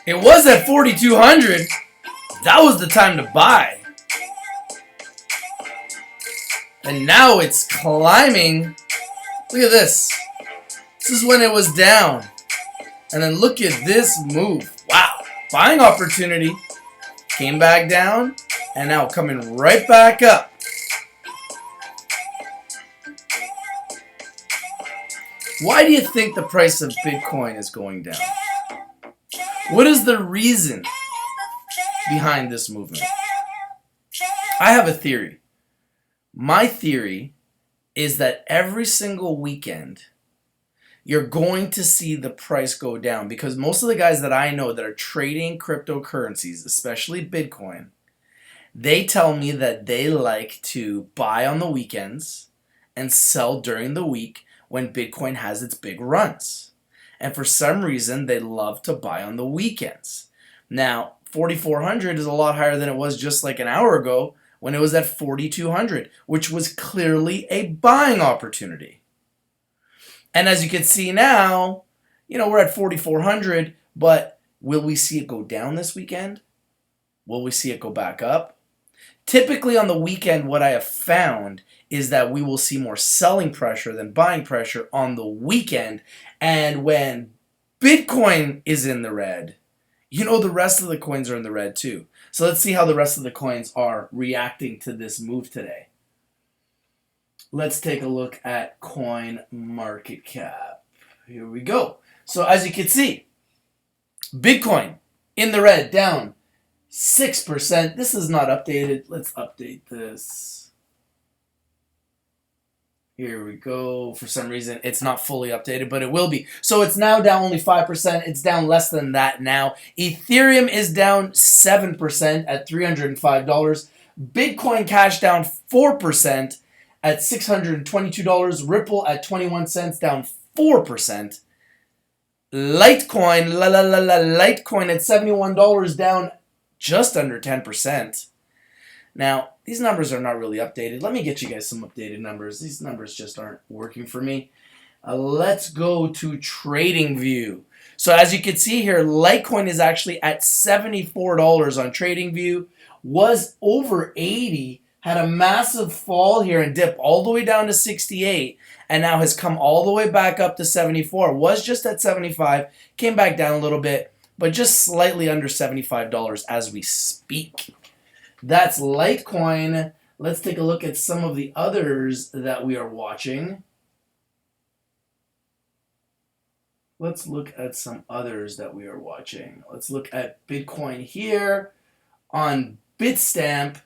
It was at 4,200. That was the time to buy. And now it's climbing. Look at this. This is when it was down. And then look at this move. Wow. Buying opportunity. Came back down. And now coming right back up. Why do you think the price of Bitcoin is going down? What is the reason behind this movement? I have a theory. My theory is that every single weekend you're going to see the price go down, because most of the guys that I know that are trading cryptocurrencies, especially Bitcoin, they tell me that they like to buy on the weekends and sell during the week when Bitcoin has its big runs. And for some reason, they love to buy on the weekends. Now, 4,400 is a lot higher than it was just like an hour ago when it was at 4,200, which was clearly a buying opportunity. And as you can see now, we're at 4,400, but will we see it go down this weekend? Will we see it go back up? Typically on the weekend, what I have found is that we will see more selling pressure than buying pressure on the weekend. And when Bitcoin is in the red, the rest of the coins are in the red too. So let's see how the rest of the coins are reacting to this move today. Let's take a look at coin market cap. Here we go. So as you can see, Bitcoin in the red, down 6%. This is not updated. Let's update this. Here we go. For some reason, it's not fully updated, but it will be. So it's now down only 5%. It's down less than that now. Ethereum is down 7% at $305. Bitcoin Cash down 4% at $622. Ripple at 21 cents, down 4%. Litecoin, Litecoin at $71, down just under 10%. Now, these numbers are not really updated. Let me get you guys some updated numbers. These numbers just aren't working for me. Let's go to TradingView. So as you can see here, Litecoin is actually at $74 on TradingView. Was over 80, had a massive fall here and dip all the way down to 68, and now has come all the way back up to 74. Was just at 75, came back down a little bit, but just slightly under $75 as we speak. That's Litecoin. Let's take a look at some of the others that we are watching. Let's look at some others that we are watching. Let's look at Bitcoin here on Bitstamp.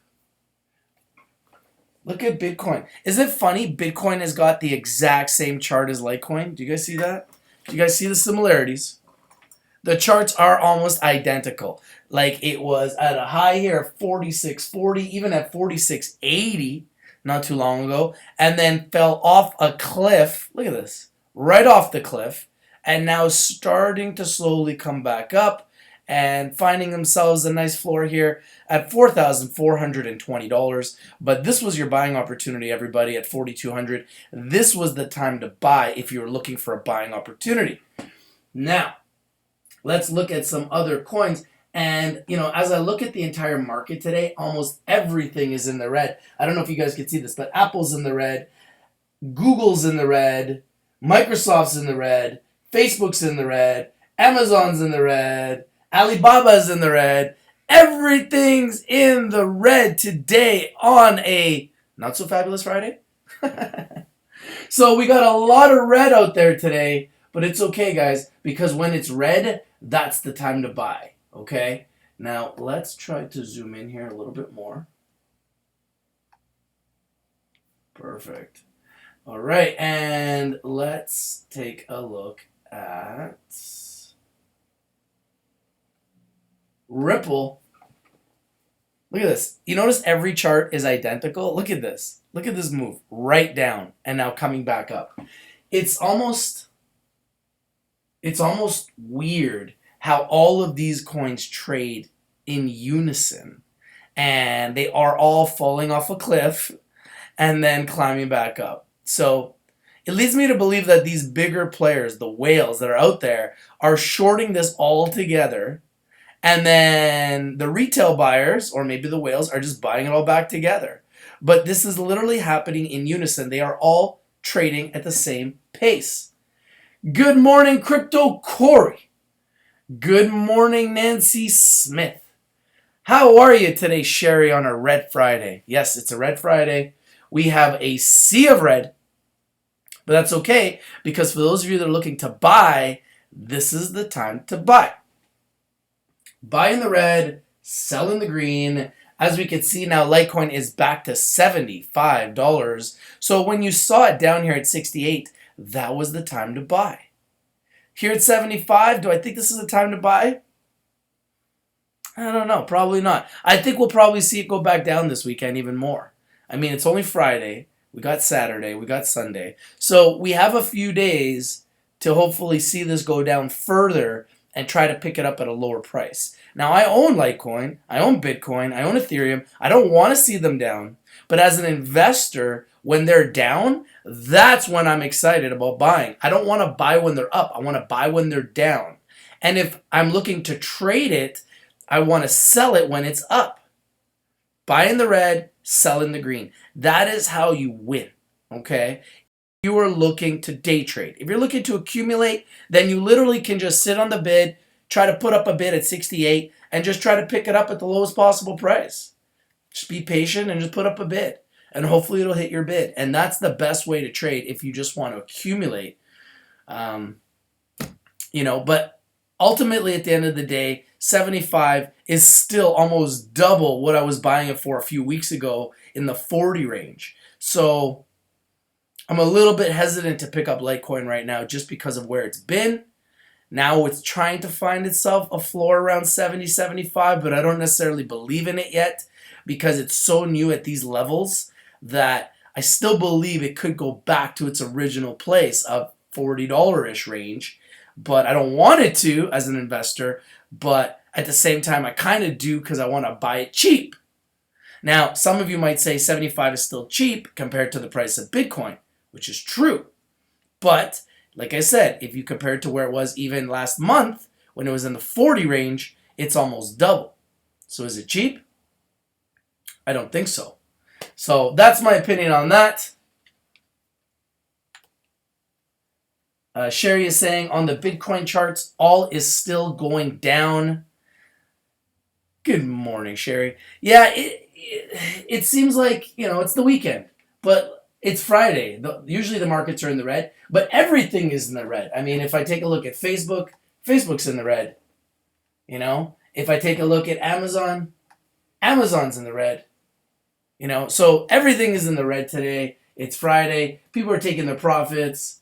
Look at Bitcoin. Isn't it funny? Bitcoin has got the exact same chart as Litecoin. Do you guys see that? Do you guys see the similarities? The charts are almost identical. Like it was at a high here of 46.40, even at 46.80 not too long ago, and then fell off a cliff. Look at this. Right off the cliff, and now starting to slowly come back up and finding themselves a nice floor here at $4,420. But this was your buying opportunity, everybody, at 4,200. This was the time to buy if you were looking for a buying opportunity. Now, let's look at some other coins. And, as I look at the entire market today, almost everything is in the red. I don't know if you guys can see this, but Apple's in the red, Google's in the red, Microsoft's in the red, Facebook's in the red, Amazon's in the red, Alibaba's in the red. Everything's in the red today on a not so fabulous Friday. So we got a lot of red out there today, but it's okay, guys, because when it's red, that's the time to buy. Okay, now let's try to zoom in here a little bit more. Perfect. All right, and let's take a look at Ripple. Look at this. You notice every chart is identical? Look at this. Look at this move. Right down and now coming back up. It's almost weird how all of these coins trade in unison, and they are all falling off a cliff and then climbing back up. So it leads me to believe that these bigger players, the whales that are out there, are shorting this all together And then the retail buyers, or maybe the whales, are just buying it all back together. But this is literally happening in unison. They are all trading at the same pace. Good morning, Crypto Corey. Good morning, Nancy Smith. How are you today, Sherry, on a Red Friday? Yes, it's a Red Friday. We have a sea of red, but that's okay, because for those of you that are looking to buy, this is the time to buy. Buy in the red, sell in the green. As we can see now, Litecoin is back to $75. So when you saw it down here at 68, that was the time to buy. Here at 75, do I think this is the time to buy? I don't know. Probably not. I think we'll probably see it go back down this weekend even more. I mean, it's only Friday. We got Saturday. We got Sunday. So we have a few days to hopefully see this go down further and try to pick it up at a lower price. Now, I own Litecoin, I own Bitcoin, I own Ethereum. I don't want to see them down. But as an investor, when they're down, that's when I'm excited about buying. I don't want to buy when they're up. I want to buy when they're down. And if I'm looking to trade it, I want to sell it when it's up. Buy in the red, sell in the green. That is how you win, okay? You are looking to day trade. If you're looking to accumulate, then you literally can just sit on the bid, try to put up a bid at 68, and just try to pick it up at the lowest possible price. Just be patient and just put up a bid, and hopefully it'll hit your bid. And that's the best way to trade if you just want to accumulate. But ultimately at the end of the day, 75 is still almost double what I was buying it for a few weeks ago in the 40 range. So I'm a little bit hesitant to pick up Litecoin right now just because of where it's been. Now it's trying to find itself a floor around 70, 75, but I don't necessarily believe in it yet because it's so new at these levels that I still believe it could go back to its original place of $40-ish range. But I don't want it to as an investor, but at the same time I kind of do because I want to buy it cheap. Now, some of you might say 75 is still cheap compared to the price of Bitcoin, which is true. But like I said, if you compare it to where it was even last month, when it was in the 40 range, it's almost double. So is it cheap? I don't think so. So that's my opinion on that. Sherry is saying on the Bitcoin charts, all is still going down. Good morning, Sherry. Yeah, it seems like, it's the weekend, but it's Friday. Usually the markets are in the red, but everything is in the red. I mean, if I take a look at Facebook, Facebook's in the red. If I take a look at Amazon, Amazon's in the red. So everything is in the red today. It's Friday. People are taking their profits.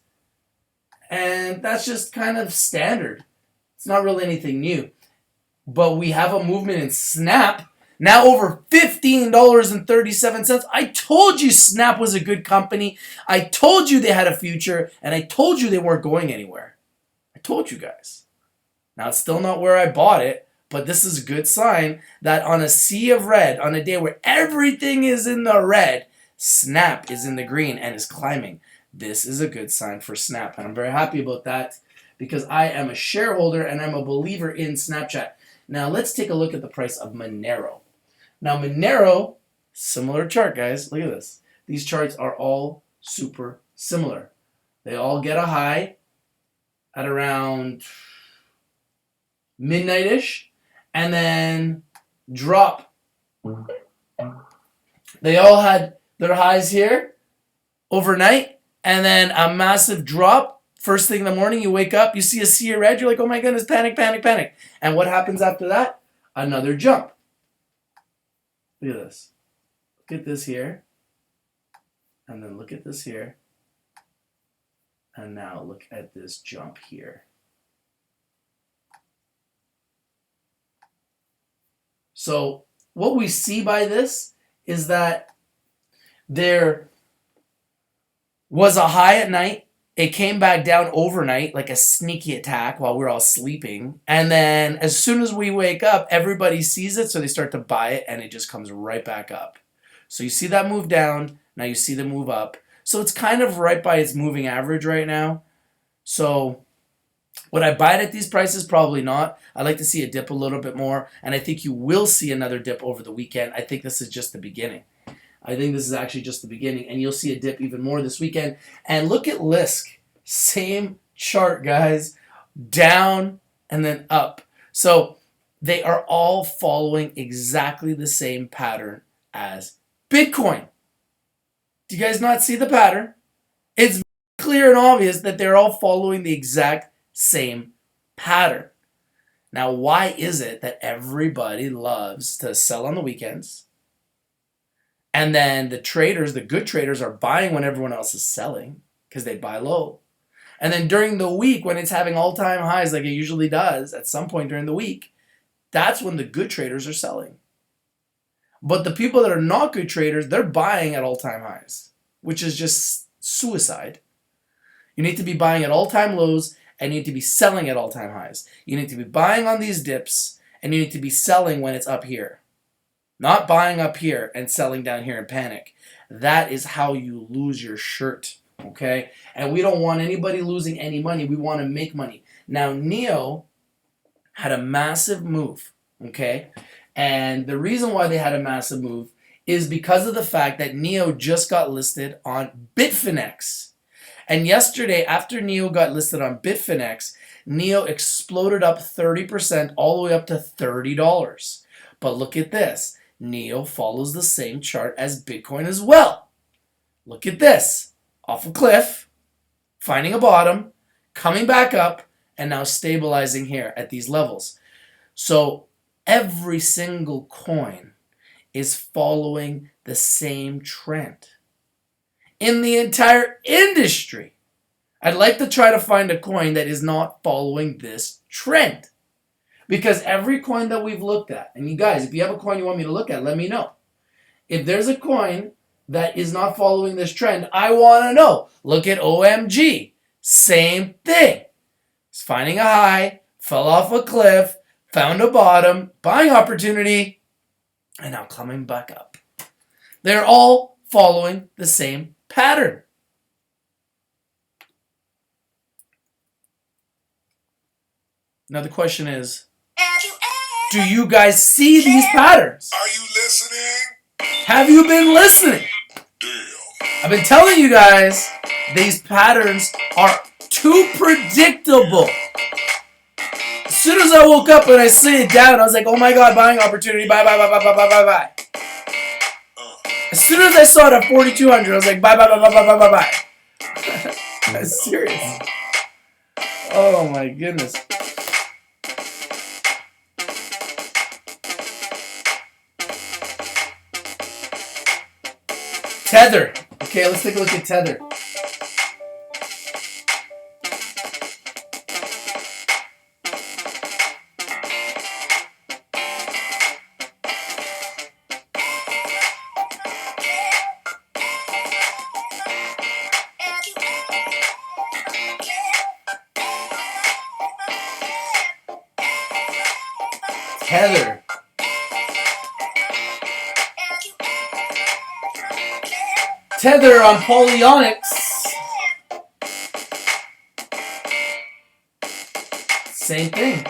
And that's just kind of standard. It's not really anything new. But we have a movement in Snap. Now over $15.37. I told you Snap was a good company. I told you they had a future. And I told you they weren't going anywhere. I told you guys. Now it's still not where I bought it. But this is a good sign that on a sea of red, on a day where everything is in the red, Snap is in the green and is climbing. This is a good sign for Snap. And I'm very happy about that because I am a shareholder and I'm a believer in Snapchat. Now let's take a look at the price of Monero. Now Monero, similar chart, guys. Look at this. These charts are all super similar. They all get a high at around midnight-ish and then drop. They all had their highs here overnight. And then a massive drop. First thing in the morning, you wake up, you see a sea of red. You're like, oh my goodness, panic, panic, panic. And what happens after that? Another jump. Look at this. Look at this here. And then look at this here. And now look at this jump here. So what we see by this is that there was a high at night. It came back down overnight like a sneaky attack while we're all sleeping. And then as soon as we wake up, everybody sees it, so they start to buy it, and it just comes right back up. So you see that move down. Now you see the move up. So it's kind of right by its moving average right now. So Would I buy it at these prices? Probably not. I'd like to see it dip a little bit more, and I think you will see another dip over the weekend. I think this is just the beginning. I think this is actually just the beginning, and you'll see a dip even more this weekend. And look at Lisk. Same chart, guys. Down and then up. So they are all following exactly the same pattern as Bitcoin. Do you guys not see the pattern? It's clear and obvious that they're all following the exact same pattern. Now, why is it that everybody loves to sell on the weekends? And then the traders, the good traders, are buying when everyone else is selling because they buy low. And then during the week, when it's having all-time highs like it usually does at some point during the week, that's when the good traders are selling. But the people that are not good traders, they're buying at all-time highs, which is just suicide. You need to be buying at all-time lows and you need to be selling at all-time highs. You need to be buying on these dips and you need to be selling when it's up here. Not buying up here and selling down here in panic. That is how you lose your shirt, okay? And we don't want anybody losing any money. We want to make money. Now, NEO had a massive move, okay? And the reason why they had a massive move is because of the fact that NEO just got listed on Bitfinex. And yesterday, after NEO got listed on Bitfinex, NEO exploded up 30% all the way up to $30. But look at this. NEO follows the same chart as Bitcoin as well. Look at this. Off a cliff, finding a bottom, coming back up, and now stabilizing here at these levels. So every single coin is following the same trend. In the entire industry, I'd like to try to find a coin that is not following this trend. Because every coin that we've looked at, and you guys, if you have a coin you want me to look at, let me know. If there's a coin that is not following this trend, I want to know. Look at OMG. Same thing. It's finding a high, fell off a cliff, found a bottom, buying opportunity, and now coming back up. They're all following the same pattern. Now the question is, do you guys see these patterns? Are you listening? Have you been listening? Damn. I've been telling you guys, these patterns are too predictable. As soon as I woke up and I see it down, I was like, oh my god, buying opportunity, buy, buy, buy, buy, buy, buy, buy, buy. As soon as I saw it at 4,200, I was like, buy, buy, buy, buy, buy, buy, buy. I'm serious. Oh my goodness. Tether. Okay, let's take a look at Tether. Tether. Tether on Polyonics. Same thing.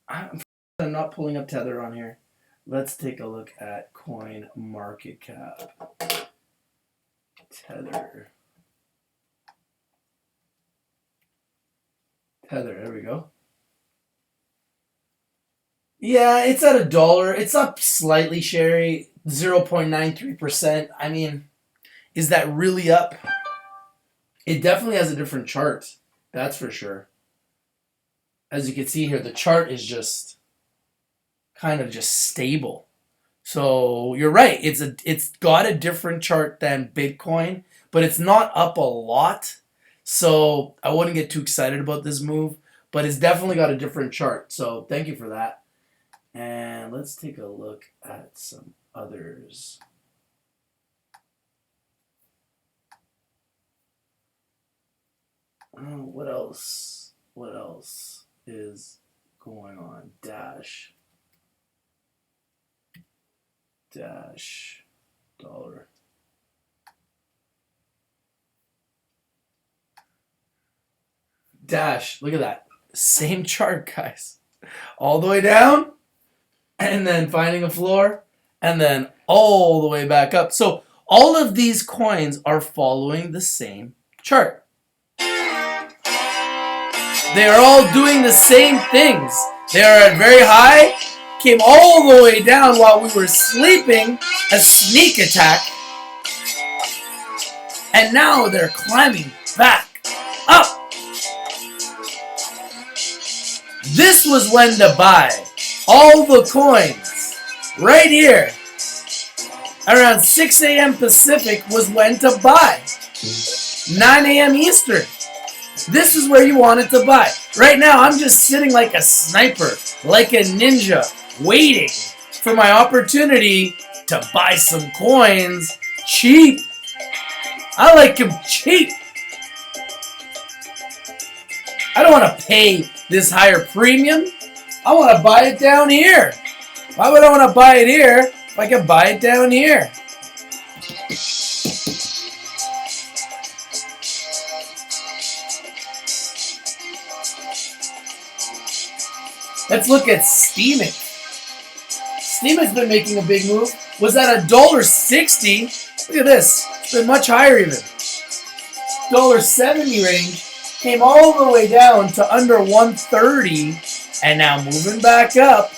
I don't know. I'm not pulling up Tether on here. Let's take a look at Coin Market Cap. Tether. Heather, there we go. Yeah, it's at $1. It's up slightly, Sherry. 0.93%. I mean, is that really up? It definitely has a different chart. That's for sure. As you can see here, the chart is just kind of just stable. So you're right. It's got a different chart than Bitcoin, but it's not up a lot. So I wouldn't get too excited about this move, but it's definitely got a different chart. So thank you for that. And let's take a look at some others. What else? What else is going on? Dash dollar. Dash, look at that. Same chart, guys. All the way down, and then finding a floor, and then all the way back up. So all of these coins are following the same chart. They are all doing the same things. They are at very high, came all the way down while we were sleeping, a sneak attack, and now they're climbing back up. This was when to buy all the coins right here. Around 6 a.m. Pacific was when to buy. 9 a.m. Eastern. This is where you wanted to buy. Right now, I'm just sitting like a sniper, like a ninja, waiting for my opportunity to buy some coins cheap. I like them cheap. I don't want to pay this higher premium. I want to buy it down here. Why would I want to buy it here if I can buy it down here? Let's look at Steemit. Steemit's been making a big move. Was at $1.60. Look at this. It's been much higher even. $1.70 range. Came all the way down to under $1.30. And now moving back up.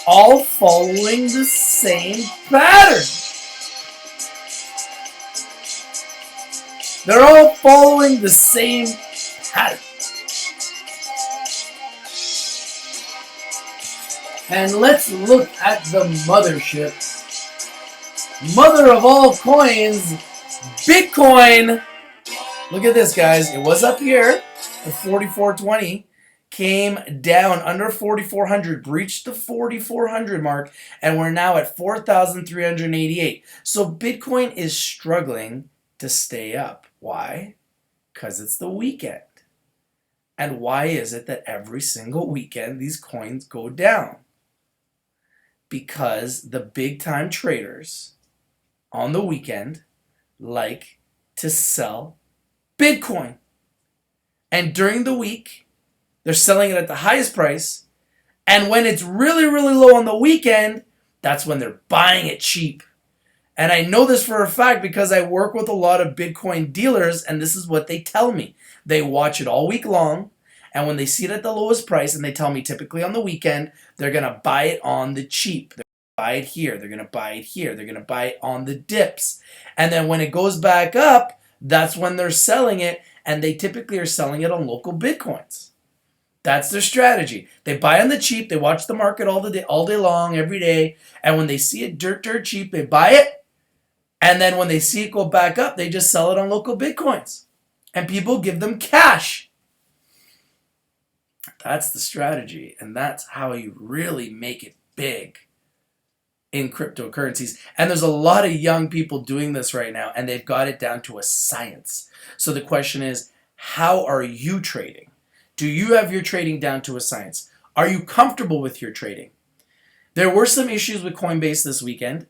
All following the same pattern. They're all following the same pattern. And let's look at the mothership. Mother of all coins, Bitcoin. Look at this, guys. It was up here at 44.20. Came down under 4,400, breached the 4,400 mark, and we're now at 4,388. So Bitcoin is struggling to stay up. Why? Because it's the weekend. And why is it that every single weekend these coins go down? Because the big time traders on the weekend like to sell Bitcoin. And during the week, they're selling it at the highest price. And when it's really, really low on the weekend, that's when they're buying it cheap. And I know this for a fact because I work with a lot of Bitcoin dealers, and this is what they tell me. They watch it all week long. And when they see it at the lowest price, and they tell me typically on the weekend, they're going to buy it on the cheap. They're going to buy it here. They're going to buy it here. They're going to buy it on the dips. And then when it goes back up, that's when they're selling it. And they typically are selling it on local Bitcoins. That's their strategy. They buy on the cheap. They watch the market all day long, every day. And when they see it dirt cheap, they buy it. And then when they see it go back up, they just sell it on local Bitcoins. And people give them cash. That's the strategy, and that's how you really make it big in cryptocurrencies. And there's a lot of young people doing this right now, and they've got it down to a science. So the question is, how are you trading? Do you have your trading down to a science? Are you comfortable with your trading? There were some issues with Coinbase this weekend.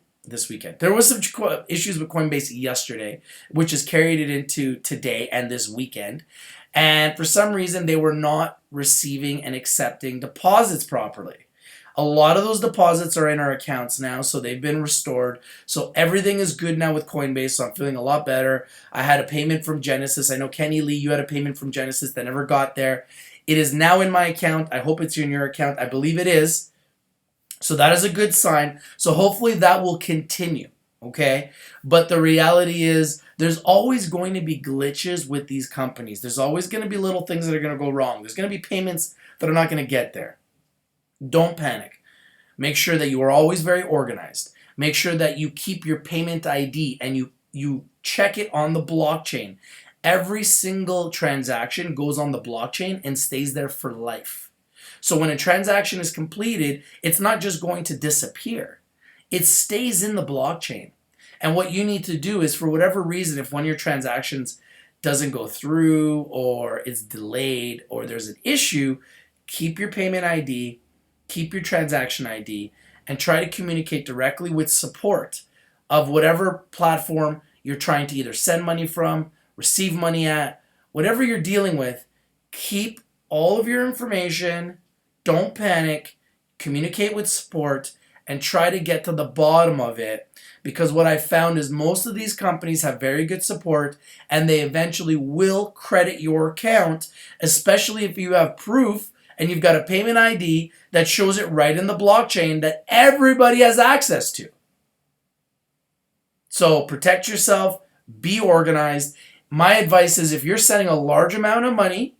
There was some issues with Coinbase yesterday, which has carried it into today and this weekend. And for some reason, they were not receiving and accepting deposits properly. A lot of those deposits are in our accounts now, so they've been restored. So everything is good now with Coinbase, so I'm feeling a lot better. I had a payment from Genesis. I know, Kenny Lee, you had a payment from Genesis that never got there. It is now in my account. I hope it's in your account. I believe it is. So that is a good sign. So hopefully that will continue, okay? But the reality is there's always going to be glitches with these companies. There's always going to be little things that are going to go wrong. There's going to be payments that are not going to get there. Don't panic. Make sure that you are always very organized. Make sure that you keep your payment ID and you check it on the blockchain. Every single transaction goes on the blockchain and stays there for life. So when a transaction is completed, it's not just going to disappear. It stays in the blockchain. And what you need to do is, for whatever reason, if one of your transactions doesn't go through or it's delayed or there's an issue, keep your payment ID, keep your transaction ID, and try to communicate directly with support of whatever platform you're trying to either send money from, receive money at, whatever you're dealing with. Keep all of your information. Don't panic. Communicate with support and try to get to the bottom of it, because what I found is most of these companies have very good support and they eventually will credit your account, especially if you have proof and you've got a payment ID that shows it right in the blockchain that everybody has access to. So protect yourself, be organized. My advice is, if you're sending a large amount of money,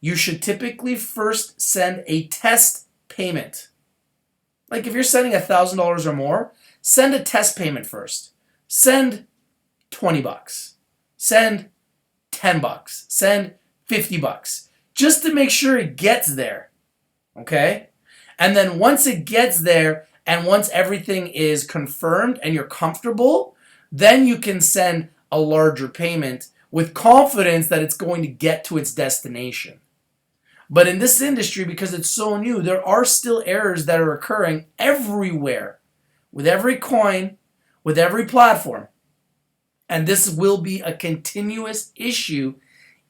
you should typically first send a test payment. Like if you're sending $1,000 or more, send a test payment first. Send $20. Send $10. Send $50. Just to make sure it gets there. Okay? And then once it gets there and once everything is confirmed and you're comfortable, then you can send a larger payment with confidence that it's going to get to its destination. But in this industry, because it's so new, there are still errors that are occurring everywhere, with every coin, with every platform. And this will be a continuous issue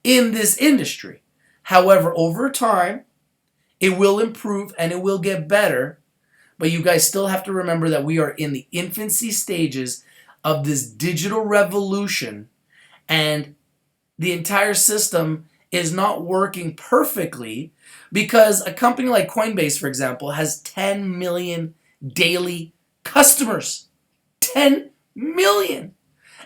in this industry. However, over time, it will improve and it will get better. But you guys still have to remember that we are in the infancy stages of this digital revolution, and the entire system is not working perfectly because a company like Coinbase, for example, has 10 million daily customers. 10 million!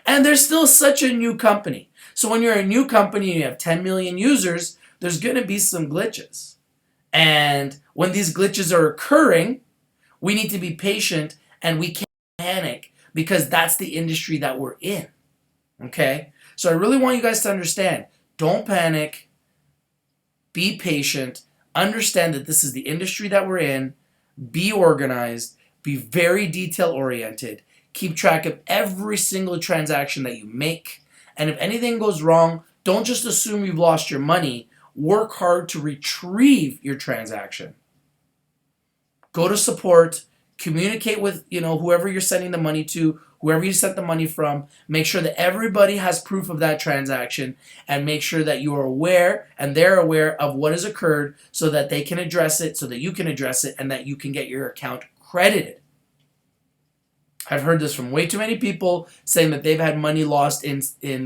And they're still such a new company. So when you're a new company and you have 10 million users, there's going to be some glitches. And when these glitches are occurring, we need to be patient and we can't panic, because that's the industry that we're in. Okay? So I really want you guys to understand, don't panic, be patient, understand that this is the industry that we're in, be organized, be very detail oriented, keep track of every single transaction that you make, and if anything goes wrong, don't just assume you've lost your money, work hard to retrieve your transaction. Go to support, communicate with whoever you're sending the money to, whoever you sent the money from. Make sure that everybody has proof of that transaction, and make sure that you are aware and they're aware of what has occurred so that they can address it, so that you can address it, and that you can get your account credited. I've heard this from way too many people saying that they've had money lost in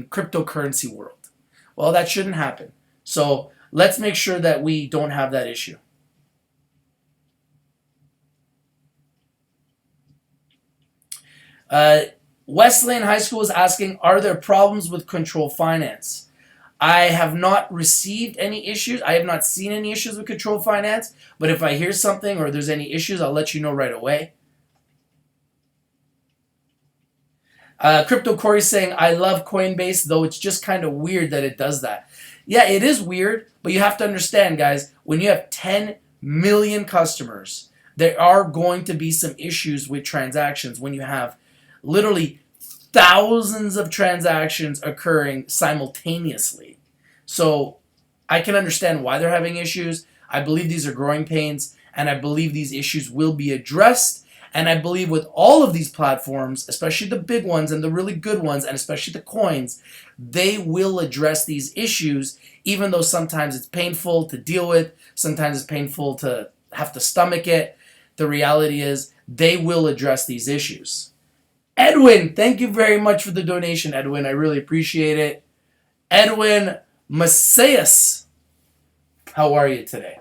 cryptocurrency world. Well, that shouldn't happen. So let's make sure that we don't have that issue. Wesleyan High School is asking, are there problems with control finance? I have not received any issues. I have not seen any issues with control finance, but if I hear something or there's any issues, I'll let you know right away. Crypto Corey is saying, I love Coinbase, though it's just kind of weird that it does that. Yeah, it is weird, but you have to understand, guys, when you have 10 million customers, there are going to be some issues with transactions when you have literally thousands of transactions occurring simultaneously. So I can understand why they're having issues. I believe these are growing pains, and I believe these issues will be addressed. And I believe with all of these platforms, especially the big ones and the really good ones, and especially the coins, they will address these issues, even though sometimes it's painful to deal with, sometimes it's painful to have to stomach it. The reality is they will address these issues. Edwin, thank you very much for the donation, Edwin. I really appreciate it. Edwin Macias. How are you today?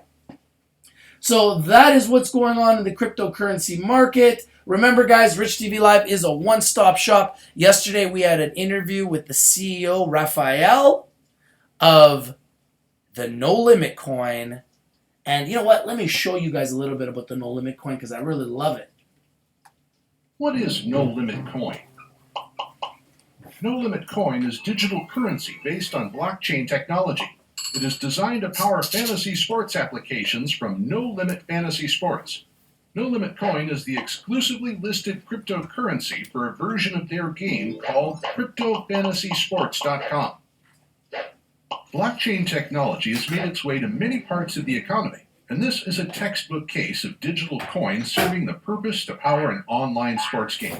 So that is what's going on in the cryptocurrency market. Remember, guys, Rich TV Live is a one-stop shop. Yesterday, we had an interview with the CEO, Raphael, of the No Limit Coin. And you know what? Let me show you guys a little bit about the No Limit Coin because I really love it. What is No Limit Coin? No Limit Coin is digital currency based on blockchain technology. It is designed to power fantasy sports applications from No Limit Fantasy Sports. No Limit Coin is the exclusively listed cryptocurrency for a version of their game called CryptoFantasySports.com. Blockchain technology has made its way to many parts of the economy, and this is a textbook case of digital coins serving the purpose to power an online sports game.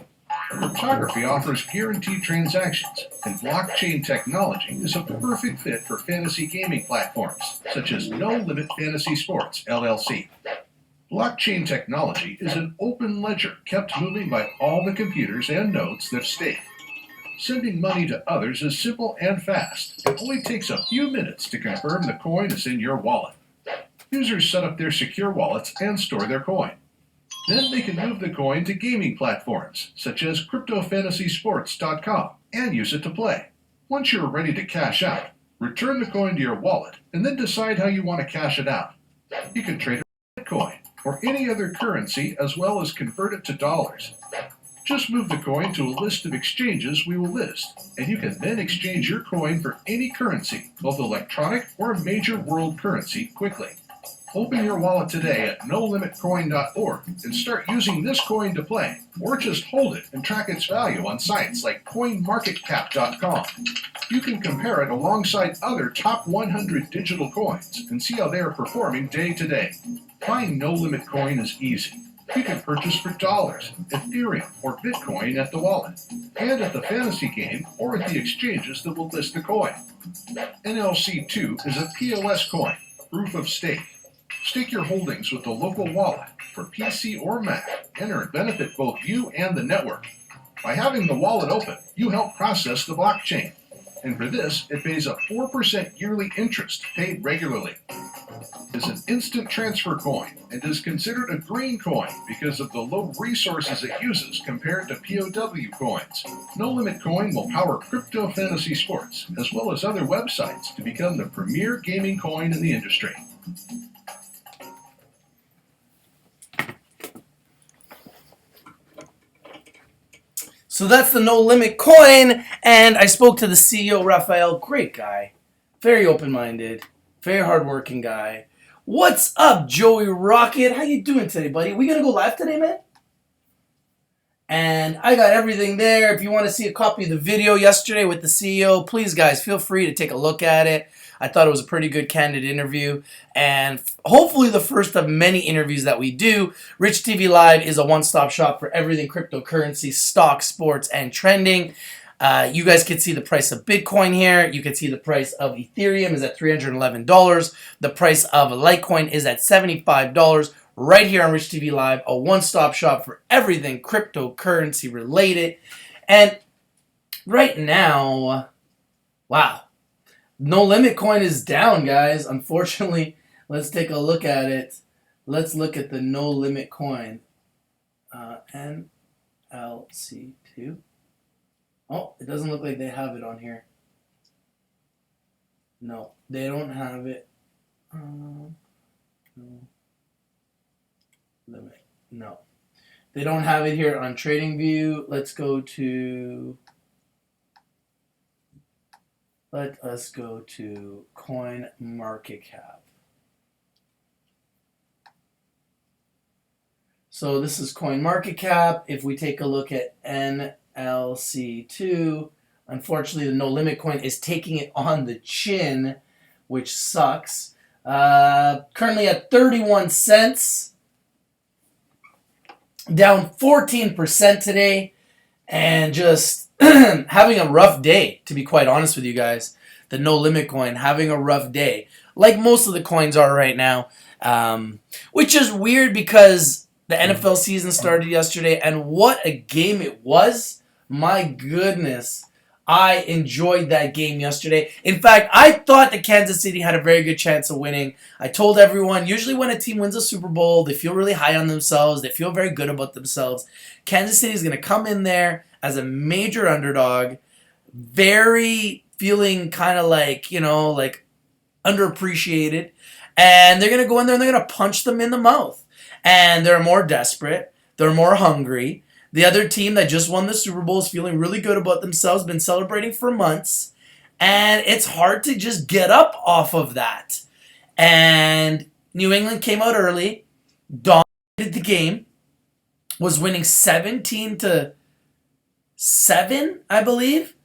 Cryptography offers guaranteed transactions, and blockchain technology is a perfect fit for fantasy gaming platforms, such as No Limit Fantasy Sports, LLC. Blockchain technology is an open ledger kept moving by all the computers and nodes that stake. Sending money to others is simple and fast. It only takes a few minutes to confirm the coin is in your wallet. Users set up their secure wallets and store their coin. Then they can move the coin to gaming platforms, such as CryptoFantasySports.com, and use it to play. Once you're ready to cash out, return the coin to your wallet, and then decide how you want to cash it out. You can trade it with Bitcoin or any other currency, as well as convert it to dollars. Just move the coin to a list of exchanges we will list, and you can then exchange your coin for any currency, both electronic or a major world currency, quickly. Open your wallet today at nolimitcoin.org and start using this coin to play, or just hold it and track its value on sites like coinmarketcap.com. You can compare it alongside other top 100 digital coins and see how they are performing day to day. Buying No Limit Coin is easy. You can purchase for dollars, Ethereum, or Bitcoin at the wallet, and at the fantasy game or at the exchanges that will list the coin. NLC2 is a POS coin, proof of stake. Stake your holdings with the local wallet for PC or Mac and earn benefit both you and the network. By having the wallet open, you help process the blockchain. And for this, it pays a 4% yearly interest paid regularly. It's an instant transfer coin and is considered a green coin because of the low resources it uses compared to POW coins. No Limit Coin will power Crypto Fantasy Sports as well as other websites to become the premier gaming coin in the industry. So that's the No Limit Coin, and I spoke to the CEO, Raphael. Great guy. Very open-minded. Very hardworking guy. What's up, Joey Rocket? How you doing today, buddy? We gonna go live today, man? And I got everything there. If you want to see a copy of the video yesterday with the CEO, please, guys, feel free to take a look at it. I thought it was a pretty good, candid interview, and hopefully the first of many interviews that we do. Rich TV Live is a one-stop shop for everything cryptocurrency, stocks, sports, and trending. You guys can see the price of Bitcoin here. You can see the price of Ethereum is at $311. The price of Litecoin is at $75. Right here on Rich TV Live, a one-stop shop for everything cryptocurrency related. And right now, wow, No Limit Coin is down, guys. Unfortunately, let's take a look at it. Let's look at the No Limit Coin. NLC2. Oh, it doesn't look like they have it on here. No, they don't have it. No. Limit. No. They don't have it here on TradingView. Let us go to CoinMarketCap. So this is CoinMarketCap. If we take a look at NLC2, unfortunately the No Limit Coin is taking it on the chin, which sucks. Currently at 31 cents. Down 14% today, and just having a rough day, to be quite honest with you guys. The No Limit Coin having a rough day, like most of the coins are right now, which is weird because the NFL season started yesterday, and what a game it was. My goodness. I enjoyed that game yesterday. In fact, I thought that Kansas City had a very good chance of winning. I told everyone, usually when a team wins a Super Bowl, they feel really high on themselves. They feel very good about themselves. Kansas City is going to come in there as a major underdog, very feeling kind of like, like underappreciated. And they're going to go in there and they're going to punch them in the mouth. And they're more desperate. They're more hungry. The other team that just won the Super Bowl is feeling really good about themselves, been celebrating for months, and it's hard to just get up off of that. And New England came out early, dominated the game, was winning 17-7, I believe,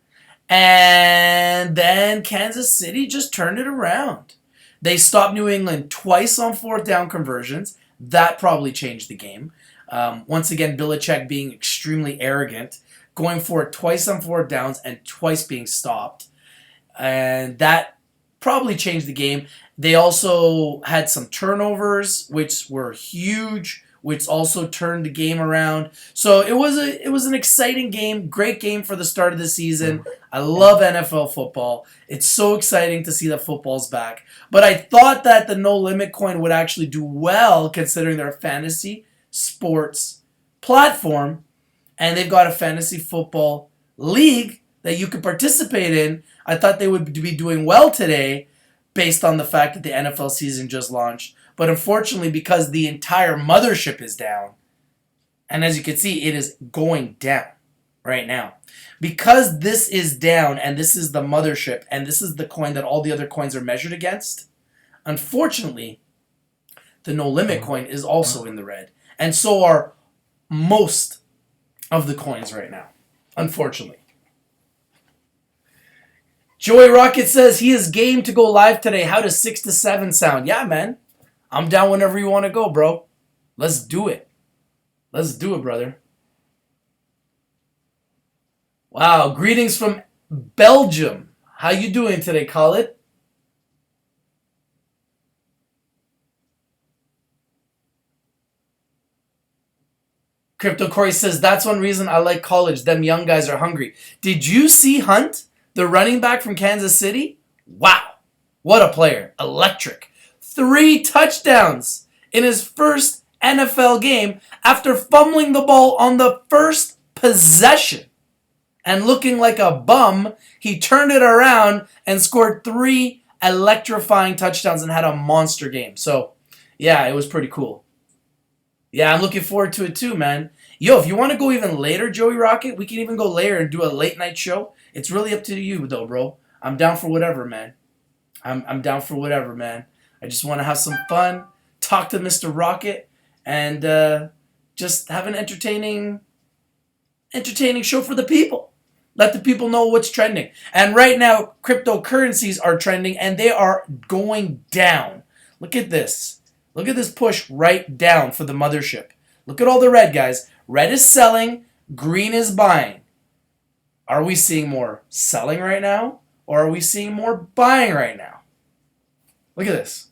and then Kansas City just turned it around. They stopped New England twice on fourth down conversions. That probably changed the game. Once again, Belichick being extremely arrogant, going for it twice on fourth downs and twice being stopped. And that probably changed the game. They also had some turnovers, which were huge, which also turned the game around. So it was an exciting game, great game for the start of the season. I love NFL football. It's so exciting to see that football's back. But I thought that the No Limit coin would actually do well considering their fantasy sports platform, and they've got a fantasy football league that you could participate in. I thought they would be doing well today based on the fact that the NFL season just launched. But unfortunately, because the entire mothership is down, and as you can see, it is going down right now. Because this is down, and this is the mothership, and this is the coin that all the other coins are measured against, unfortunately, the No Limit coin is also in the red. And so are most of the coins right now, unfortunately. Joey Rocket says he is game to go live today. How does 6 to 7 sound? Yeah, man. I'm down whenever you want to go, bro. Let's do it. Let's do it, brother. Wow, greetings from Belgium. How you doing today, Khalid? Crypto Corey says, that's one reason I like college. Them young guys are hungry. Did you see Hunt, the running back from Kansas City? Wow. What a player. Electric. 3 touchdowns in his first NFL game after fumbling the ball on the first possession. And looking like a bum, he turned it around and scored 3 electrifying touchdowns and had a monster game. So, yeah, it was pretty cool. Yeah, I'm looking forward to it too, man. Yo, if you want to go even later, Joey Rocket, we can even go later and do a late night show. It's really up to you, though, bro. I'm down for whatever, man. I'm down for whatever, man. I just want to have some fun, talk to Mr. Rocket, and just have an entertaining show for the people. Let the people know what's trending. And right now, cryptocurrencies are trending, and they are going down. Look at this. Look at this push right down for the mothership. Look at all the red, guys. Red is selling, green is buying. Are we seeing more selling right now, or are we seeing more buying right now? Look at this.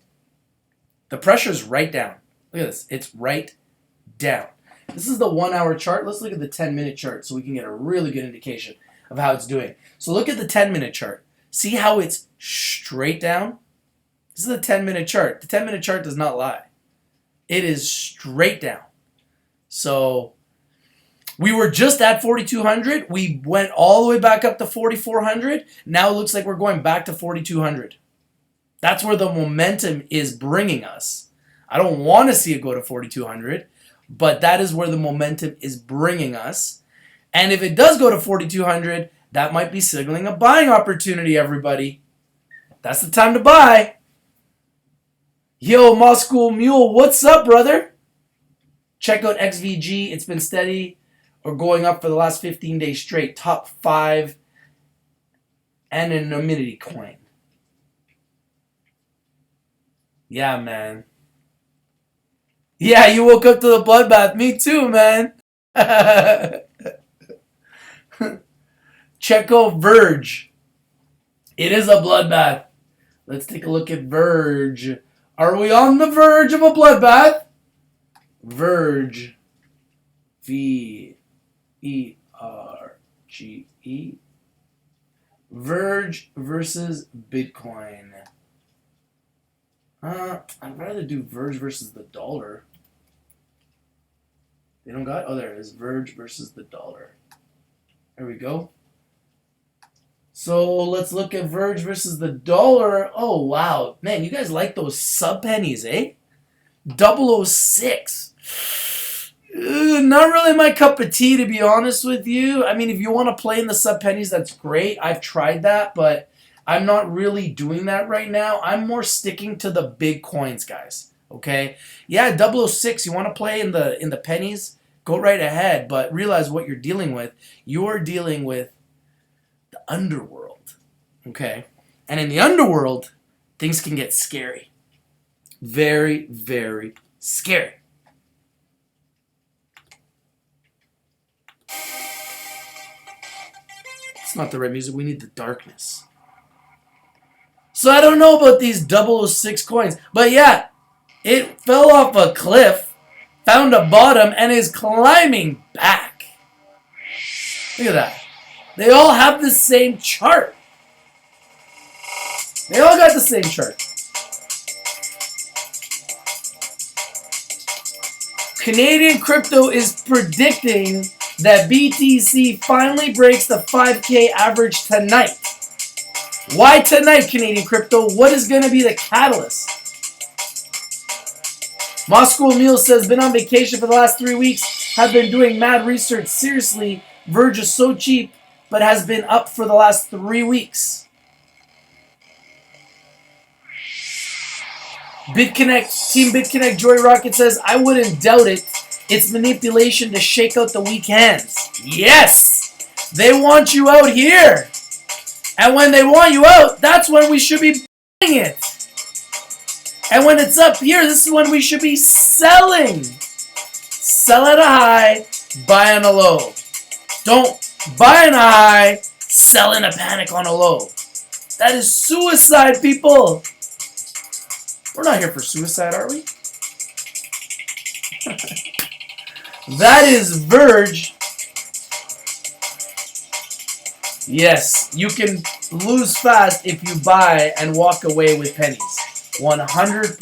The pressure's right down. Look at this. It's right down. This is the 1 hour chart. Let's look at the 10-minute chart so we can get a really good indication of how it's doing. So look at the 10-minute chart. See how it's straight down? This is the 10-minute chart. The 10-minute chart does not lie. It is straight down. So we were just at 4,200. We went all the way back up to 4,400. Now it looks like we're going back to 4,200. That's where the momentum is bringing us. I don't want to see it go to 4,200, but that is where the momentum is bringing us. And if it does go to 4,200, that might be signaling a buying opportunity, everybody. That's the time to buy. Yo, Moscow Mule, what's up, brother? Check out XVG. It's been steady or going up for the last 15 days straight. Top 5 anonymity coin. Yeah, man. Yeah, you woke up to the bloodbath. Me too, man. Check out Verge. It is a bloodbath. Let's take a look at Verge. Are we on the verge of a bloodbath? Verge. Verge. Verge versus Bitcoin. I'd rather do Verge versus the dollar. They don't got? Oh, there it is. Verge versus the dollar. There we go. So let's look at Verge versus the dollar. Oh, wow. Man, you guys like those sub pennies, eh? 006. Not really my cup of tea, to be honest with you. I mean, if you want to play in the sub pennies, that's great. I've tried that, but I'm not really doing that right now. I'm more sticking to the big coins, guys. Okay? Yeah, 006, you want to play in the pennies? Go right ahead, but realize what you're dealing with. You're dealing with the underworld. Okay? And in the underworld, things can get scary. Very, very scary. It's not the right music. We need the darkness. So I don't know about these 006 coins. But yeah, it fell off a cliff, found a bottom, and is climbing back. Look at that. They all have the same chart. They all got the same chart. Canadian crypto is predicting that BTC finally breaks the 5K average tonight. Why tonight, Canadian crypto? What is going to be the catalyst? Moscow Meal says, been on vacation for the last 3 weeks, have been doing mad research. Seriously, Verge is so cheap, but has been up for the last 3 weeks. Bitconnect, Team Bitconnect, Joy Rocket says, I wouldn't doubt it. It's manipulation to shake out the weak hands. Yes! They want you out here. And when they want you out, that's when we should be buying it. And when it's up here, this is when we should be selling. Sell at a high, buy on a low. Don't buy on a high, sell in a panic on a low. That is suicide, people. We're not here for suicide, are we? That is Verge. Yes, you can lose fast if you buy and walk away with pennies. 100%.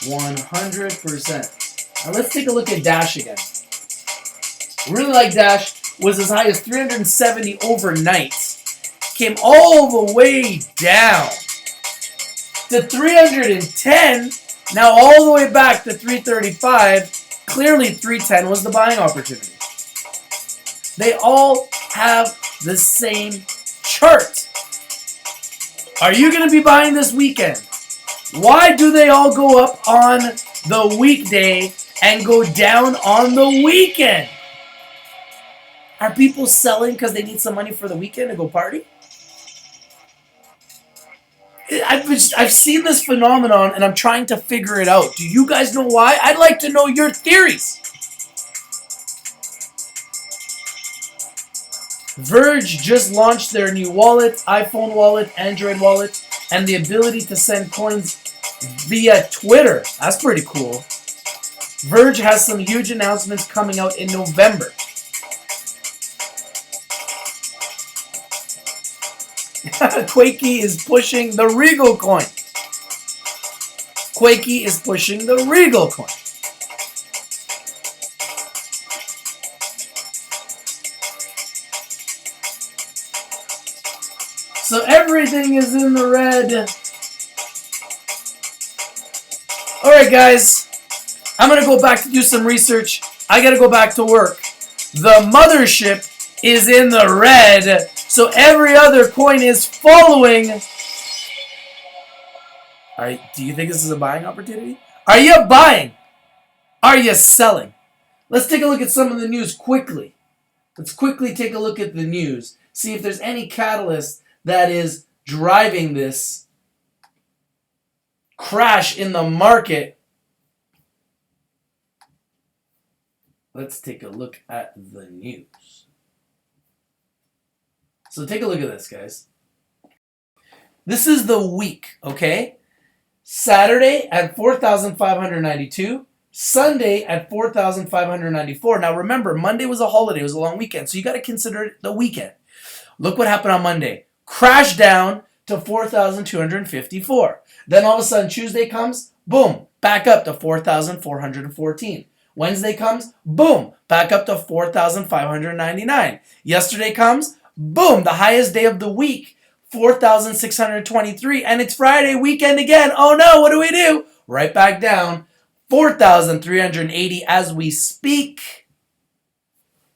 100%. Now let's take a look at Dash again. Really like Dash. Was as high as 370 overnight. Came all the way down to 310. Now all the way back to 335. Clearly 310 was the buying opportunity. They all have the same chart. Are you going to be buying this weekend? Why do they all go up on the weekday and go down on the weekend? Are people selling because they need some money for the weekend to go party? I've seen this phenomenon and I'm trying to figure it out. Do you guys know why? I'd like to know your theories. Verge just launched their new wallet, iPhone wallet, Android wallet, and the ability to send coins via Twitter. That's pretty cool. Verge has some huge announcements coming out in November. Quakey is pushing the Regal coin. Quakey is pushing the Regal coin. So everything is in the red. Alright guys, I'm going to go back to do some research. I got to go back to work. The mothership is in the red. So every other coin is following. Alright, do you think this is a buying opportunity? Are you buying? Are you selling? Let's take a look at some of the news quickly. Let's quickly take a look at the news. See if there's any catalyst that is driving this crash in the market. Let's take a look at the news. So take a look at this, guys. This is the week, okay? Saturday at 4,592. Sunday at 4,594. Now remember, Monday was a holiday. It was a long weekend. So you got to consider it the weekend. Look what happened on Monday. Crashed down to 4,254. Then all of a sudden Tuesday comes, boom, back up to 4,414. Wednesday comes, boom, back up to 4,599. Yesterday comes, boom, the highest day of the week, 4,623. And it's Friday weekend again. Oh no, what do? Right back down, 4,380 as we speak.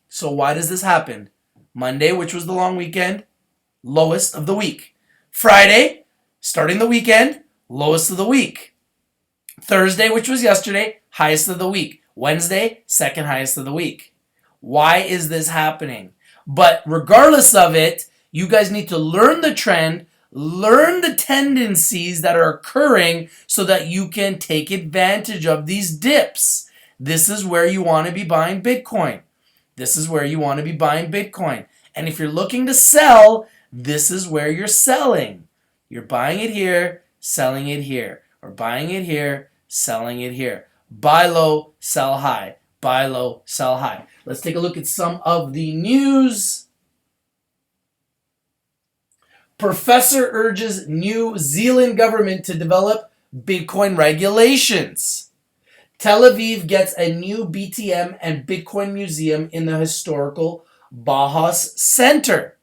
So why does this happen? Monday, which was the long weekend, lowest of the week. Friday, starting the weekend, lowest of the week. Thursday, which was yesterday, highest of the week. Wednesday, second highest of the week. Why is this happening? But regardless of it, you guys need to learn the trend, learn the tendencies that are occurring so that you can take advantage of these dips. This is where you want to be buying Bitcoin. This is where you want to be buying Bitcoin. And if you're looking to sell, this is where you're selling. You're buying it here, selling it here. Or buying it here, selling it here. Buy low, sell high. Buy low, sell high. Let's take a look at some of the news. Professor urges New Zealand government to develop Bitcoin regulations. Tel Aviv gets a new BTM and Bitcoin museum in the historical Bauhaus Center.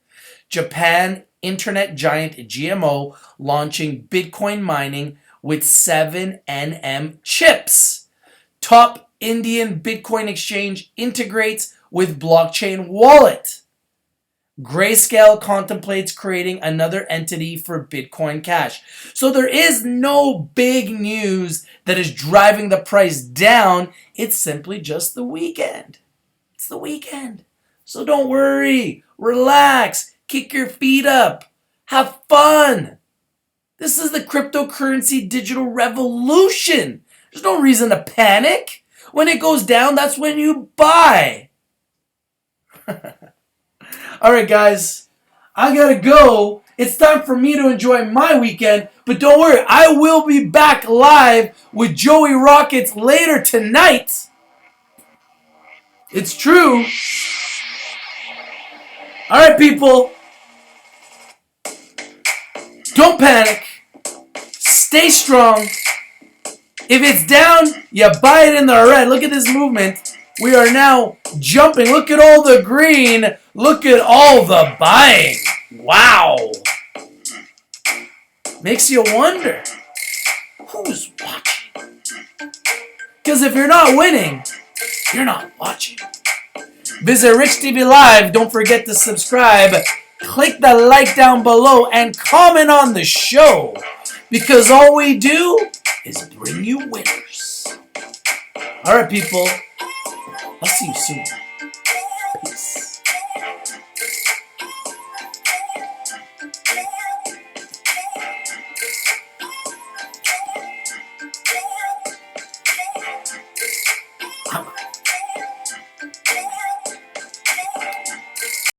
Japan internet giant GMO launching Bitcoin mining with 7nm chips. Top Indian Bitcoin exchange integrates with blockchain wallet. Grayscale contemplates creating another entity for Bitcoin Cash. So there is no big news that is driving the price down. It's simply just the weekend. It's the weekend. So don't worry. Relax. Kick your feet up. Have fun. This is the cryptocurrency digital revolution. There's no reason to panic. When it goes down, that's when you buy. All right, guys, I gotta go. It's time for me to enjoy my weekend, but don't worry, I will be back live with Joey Rockets later tonight. It's true. All right, people, don't panic. Stay strong. If it's down, you buy it in the red. Look at this movement. We are now jumping. Look at all the green. Look at all the buying. Wow. Makes you wonder, who's watching? Because if you're not winning, you're not watching. Visit Rich TV Live. Don't forget to subscribe. Click the like down below and comment on the show. Because all we do is bring you winners. All right, people. I'll see you soon.